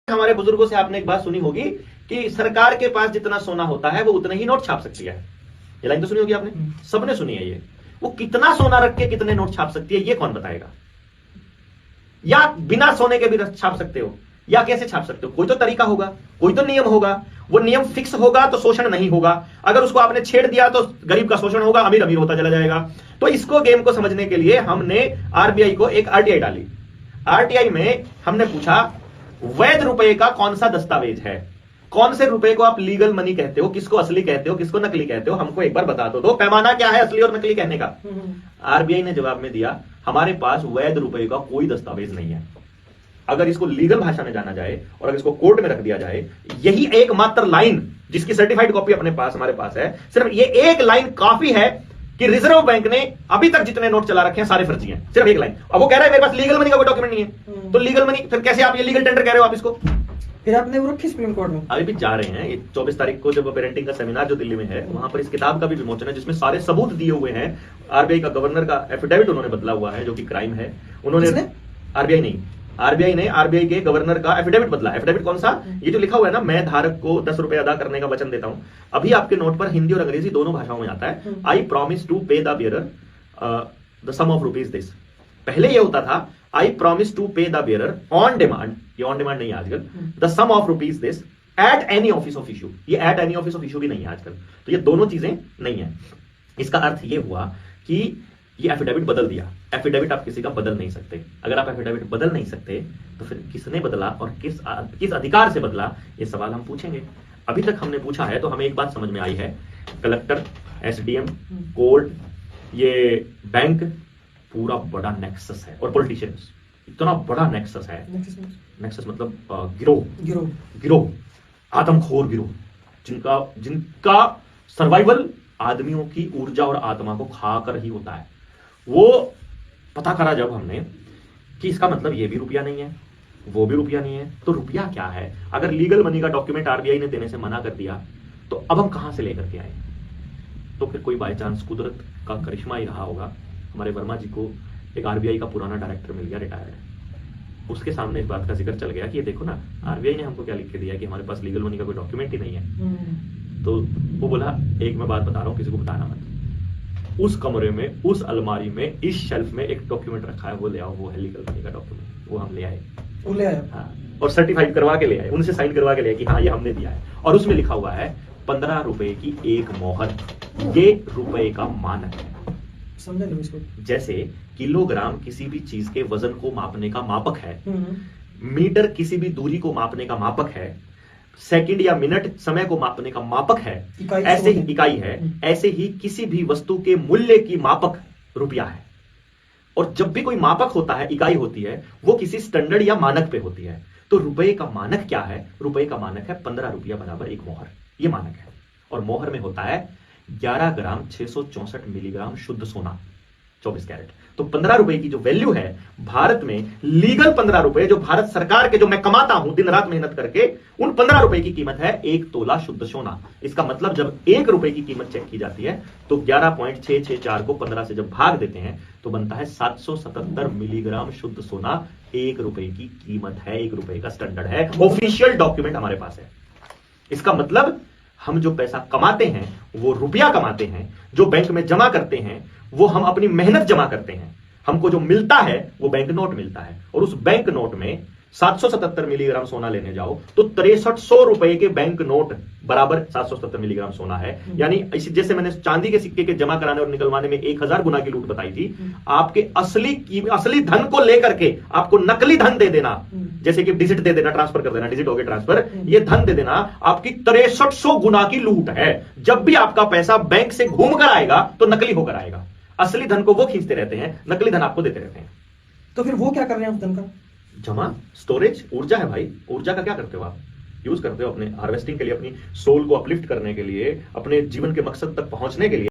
हमारे बुजुर्गों से आपने एक बात सुनी होगी कि सरकार के पास जितना सोना होता है वो उतने ही नोट छाप सकती है। ये लाइन तो सुनी होगी आपने, सबने सुनी है ये। वो कितना सोना रख के कितने नोट छाप सकती है ये कौन बताएगा? या बिना सोने के भी छाप सकते हो, या कैसे छाप सकते हो? कोई तो तरीका होगा, कोई तो नियम होगा। वो नियम फिक्स होगा तो शोषण नहीं होगा। अगर उसको आपने छेड़ दिया तो गरीब का शोषण होगा, अमीर अमीर होता चला जाएगा। तो इसको गेम को समझने के लिए हमने आरबीआई को एक आरटीआई डाली। आरटीआई में हमने पूछा वैध रुपए का कौन सा दस्तावेज है, कौन से रुपए को आप लीगल मनी कहते हो, किसको असली कहते हो, किसको नकली कहते हो, हमको एक बार बता दो। पैमाना क्या है असली और नकली कहने का? आरबीआई ने जवाब में दिया हमारे पास वैध रुपए का कोई दस्तावेज नहीं है। अगर इसको लीगल भाषा में जाना जाए और अगर इसको कोर्ट में रख दिया जाए, यही एकमात्र लाइन जिसकी सर्टिफाइड कॉपी अपने पास हमारे पास है, सिर्फ ये एक लाइन काफी है कि रिजर्व बैंक ने अभी तक जितने नोट चला रखे हैं सारे फर्जी हैं। सिर्फ एक लाइन। अब वो कह रहा है मेरे पास लीगल मनी का कोई डॉक्यूमेंट नहीं है, तो लीगल मनी फिर कैसे आप ये लीगल टेंडर कह रहे हो आप इसको? फिर आपने वो रखी सुप्रीम कोर्ट में? अभी भी जा रहे हैं। 24 तारीख को जब पेरेंटिंग का सेमिनार जो दिल्ली में है, वहां पर इस किताब का भी विमोचन है जिसमें सारे सबूत दिए हुए हैं। आरबीआई का गवर्नर का एफिडेविट उन्होंने बदला हुआ है जो कि क्राइम है। उन्होंने आरबीआई ने आरबीआई के गवर्नर का एफिडेविट बदला। एफिडेविट कौन सा? ये जो लिखा हुआ है ना, मैं धारक को 10 रुपए अदा करने का वचन देता हूं। अभी आपके नोट पर हिंदी और अंग्रेजी दोनों भाषाओं में आता है। I promise to pay the bearer the sum of rupees this. पहले ये होता था I promise to pay the bearer on demand, ये ऑन डिमांड नहीं है आजकल, the sum of rupees this at any office of issue. ये at any office of issue भी नहीं है आजकल। तो ये दोनों चीजें नहीं है। इसका अर्थ ये हुआ कि ये एफिडेविट बदल दिया। एफिडेविट आप किसी का बदल नहीं सकते। अगर आप एफिडेविट बदल नहीं सकते तो फिर किसने बदला और किस अधिकार से बदला, ये सवाल हम पूछेंगे। अभी तक हमने पूछा है तो हमें एक बात समझ में आई है, कलेक्टर, एसडीएम, कोर्ट, ये बैंक पूरा बड़ा नेक्सस है। और पॉलिटिशियंस, इतना बड़ा नेक्सस है। नेक्सस मतलब गिरोह, आदमखोर गिरोह, जिनका सर्वाइवल आदमियों की ऊर्जा और आत्मा को खाकर ही होता है। वो पता करा जब हमने कि इसका मतलब ये भी रुपया नहीं है, वो भी रुपया नहीं है, तो रुपया क्या है? अगर लीगल मनी का डॉक्यूमेंट आरबीआई ने देने से मना कर दिया तो अब हम कहां से लेकर के आए? तो फिर कोई बाय चांस कुदरत का करिश्मा ही रहा होगा। हमारे वर्मा जी को एक आरबीआई का पुराना डायरेक्टर मिल गया, रिटायर्ड। उसके सामने इस बात का जिक्र चल गया कि ये देखो ना, आरबीआई ने हमको क्या लिख के दिया कि हमारे पास लीगल मनी का कोई डॉक्यूमेंट ही नहीं है। तो वो बोला एक मैं बात बता रहा हूं, किसी को बताना मत। उस कमरे में, उस अलमारी में, इस शेल्फ में एक डॉक्यूमेंट रखा है, वो ले आओ। वो है लीगल मनी का डॉक्यूमेंट। वो हम ले आए, हाँ, और सर्टिफाइड करवा के ले आए, उनसे साइन करवा के ले आए कि हाँ ये हमने दिया है। और उसमें लिखा हुआ है 15 रुपए की एक मोहर। ये रुपए का मानक है। समझा नहीं इसको? जैसे किलोग्राम किसी भी चीज के वजन को मापने का मापक है, मीटर किसी भी दूरी को मापने का मापक है, सेकंड या मिनट समय को मापने का मापक है, ऐसे ही इकाई है, ऐसे ही किसी भी वस्तु के मूल्य की मापक रुपया है। और जब भी कोई मापक होता है, इकाई होती है, वो किसी स्टैंडर्ड या मानक पे होती है। तो रुपए का मानक क्या है? रुपए का मानक है 15 रुपया बराबर एक मोहर। ये मानक है। और मोहर में होता है 11 ग्राम 664 मिलीग्राम शुद्ध सोना, 24 कैरेट। तो 15 रुपए की जो वैल्यू है भारत में, लीगल 15 रुपए जो भारत सरकार के, जो मैं कमाता हूं दिन रात मेहनत करके, उन 15 रुपए की कीमत है 1 तोला शुद्ध सोना। इसका मतलब जब 1 रुपए की कीमत चेक की जाती है तो 11.664 को 15 से जब भाग देते हैं तो बनता है 777 मिलीग्राम शुद्ध सोना। 1 रुपए की कीमत है, 1 रुपए का स्टैंडर्ड है। ऑफिशियल डॉक्यूमेंट हमारे पास है। इसका मतलब हम जो पैसा कमाते हैं वो रुपया कमाते हैं, जो बैंक में जमा करते हैं वो हम अपनी मेहनत जमा करते हैं। हमको जो मिलता है वो बैंक नोट मिलता है। और उस बैंक नोट में 777 मिलीग्राम सोना लेने जाओ तो 6300 रुपए के बैंक नोट बराबर 777 मिलीग्राम सोना है। यानी जैसे मैंने चांदी के सिक्के के जमा कराने और निकलवाने में 1000 गुना की लूट बताई थी, आपके असली धन को लेकर के आपको नकली धन दे देना, जैसे कि डिजिट दे देना, ट्रांसफर कर देना, डिजिट हो गया ट्रांसफर, ये धन दे देना आपकी 6300 गुना की लूट है। जब भी आपका पैसा बैंक से घूम कर आएगा तो नकली होकर आएगा। असली धन को वो खींचते रहते हैं, नकली धन आपको देते रहते हैं। तो फिर वो क्या कर रहे हैं उस धन का? जमा, स्टोरेज, ऊर्जा है भाई। ऊर्जा का क्या करते हो आप? यूज करते हो अपने हार्वेस्टिंग के लिए, अपनी सोल को अपलिफ्ट करने के लिए, अपने जीवन के मकसद तक पहुंचने के लिए।